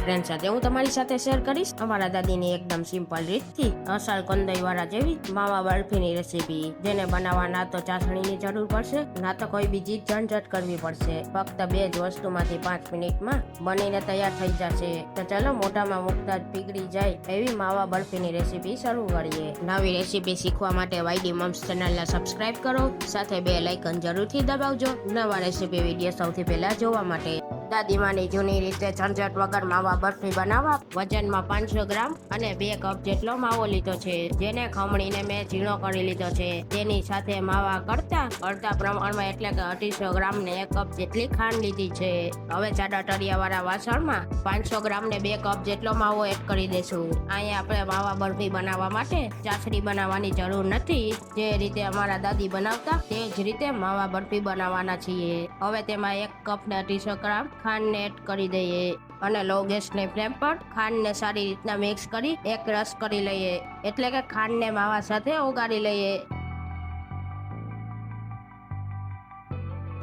Friend સાથે હું તમારી સાથે શેર કરીશ અમારા દાદીની એકદમ સિમ્પલ રીતથી અસલ કંદઈ વાળા જેવી માવા બરફીની રેસીપી, જેને બનાવવા ના તો ચાસણીની જરૂર પડશે ના તો કોઈ બીજી ઝંઝટ કરવી પડશે. ફક્ત 2 જ વસ્તુમાંથી 5 મિનિટમાં બનીને તૈયાર થઈ જશે. તો ચલો મોઢામાં મૂકતા જ પીગળી જાય એવી માવા બરફીની રેસીપી શરૂ કરીએ. નવી રેસીપી શીખવા માટે વાયડી મમ્સ ચેનલને સબસ્ક્રાઇબ કરો, સાથે બેલ આઇકન જરૂરથી દબાવજો નવા રેસીપી વિડીયો સૌથી પહેલા જોવા માટે. દાદીમાની જૂની રીતે ઝંઝટ વગર માવા બરફી બનાવવા વજનમાં 500 ગ્રામ અને 2 કપ જેટલો માવો લીધો છે, જેને ખમણીને મેં ઝીણો કરી લીધો છે. તેની સાથે માવા કરતા અડધા પ્રમાણમાં એટલે કે 250 ગ્રામ ને 1 કપ જેટલી ખાંડ લીધી છે. હવે જાડા તળિયા વાળા વાસણમાં 500 ગ્રામ ને 2 કપ જેટલો માવો એડ કરી દેશું. અહીંયા આપણે માવા બરફી બનાવવા માટે ચાસણી બનાવવાની જરૂર નથી. જે રીતે અમારા દાદી બનાવતા તે જ રીતે માવા બરફી બનાવવાના છીએ. હવે તેમાં 1 કપ ને 250 ગ્રામ ખાંડને એડ કરી દઈએ અને લો ગેસની ફ્લેમ પર ખાંડને સારી રીતના મિક્સ કરી એક રસ કરી લઈએ, એટલે કે ખાંડને માવા સાથે ઓગાળી લઈએ.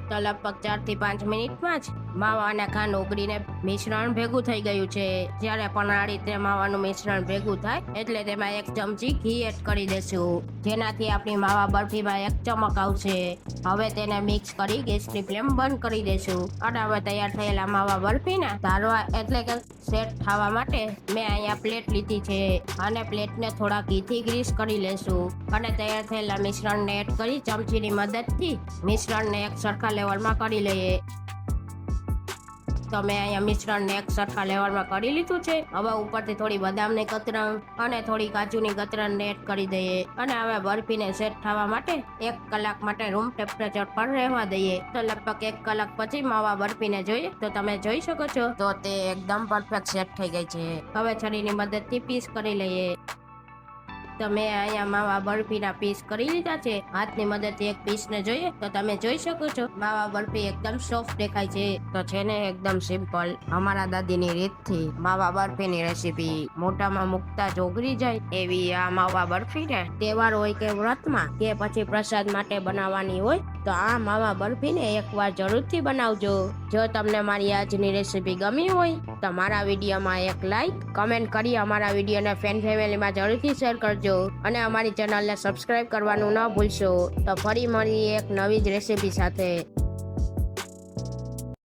તો લગભગ 4 થી 5 મિનિટમાં જ માવા અને ખાંડ ઓગળીને મિશ્રણ ભેગું થઈ ગયું છે. જ્યારે પણ આ રીતે માવાનું મિશ્રણ ભેગું થાય એટલે તેમાં 1 ચમચી ઘી એડ કરી દેશું, જેનાથી આપણી માવા બરફીમાં એક ચમક આવશે. હવે તેને મિક્સ કરી ગેસની ફ્લેમ બંધ કરી દેશું અને હવે તૈયાર થયેલા માવા બરફીના ધારવા એટલે કે સેટ થવા માટે મેં અહીંયા પ્લેટ લીધી છે અને પ્લેટને થોડા ઘીથી ગ્રીસ કરી લેશું અને તૈયાર થયેલા મિશ્રણને એડ કરી ચમચીની મદદથી મિશ્રણને એક સરખા લેવલમાં કરી લઈએ. તો મેં અહીંયા મિશ્રણને એક સરખા લેવલમાં કરી લીધું છે. હવે ઉપરથી થોડી બદામની કતરણ અને થોડી કાજુની કતરણને એડ કરી દઈએ અને હવે બરફીને સેટ થવા માટે 1 કલાક માટે રૂમ ટેમ્પરેચર પર રહેવા દઈએ. તો લગભગ 1 કલાક પછી માવા બરફીને જોઈએ તો તમે જોઈ શકો છો તો તે એકદમ પરફેક્ટ સેટ થઈ ગઈ છે. હવે છરીની મદદથી પીસ કરી લઈએ. તો મેં અહીંયા માવા બરફીના પીસ કરી લીધા છે. હાથની મદદથી એક પીસને જોઈએ તો તમે જોઈ શકો છો માવા બરફી એકદમ સોફ્ટ દેખાય છે. તો છે ને એકદમ સિમ્પલ અમારા દાદીની રીતથી માવા બરફીની રેસીપી મોઢામાં મૂકતા જ ઓગળી જાય એવી આ માવા બરફીને તહેવાર હોય કે વ્રતમાં કે પછી પ્રસાદ માટે બનાવવાની હોય તો આ માવા બરફીને એકવાર જરૂરથી બનાવજો. જો તમને મારી આજની રેસીપી ગમી હોય તો મારા વિડીયોમાં એક લાઈક કમેન્ટ કરી અમારા વિડીયોને ફ્રેન્ડ ફેમિલીમાં જરૂરથી શેર કરજો અને અમારી ચેનલને સબસ્ક્રાઇબ કરવાનું ન ભૂલશો. તો ફરી મળીએ એક નવી જ રેસીપી સાથે.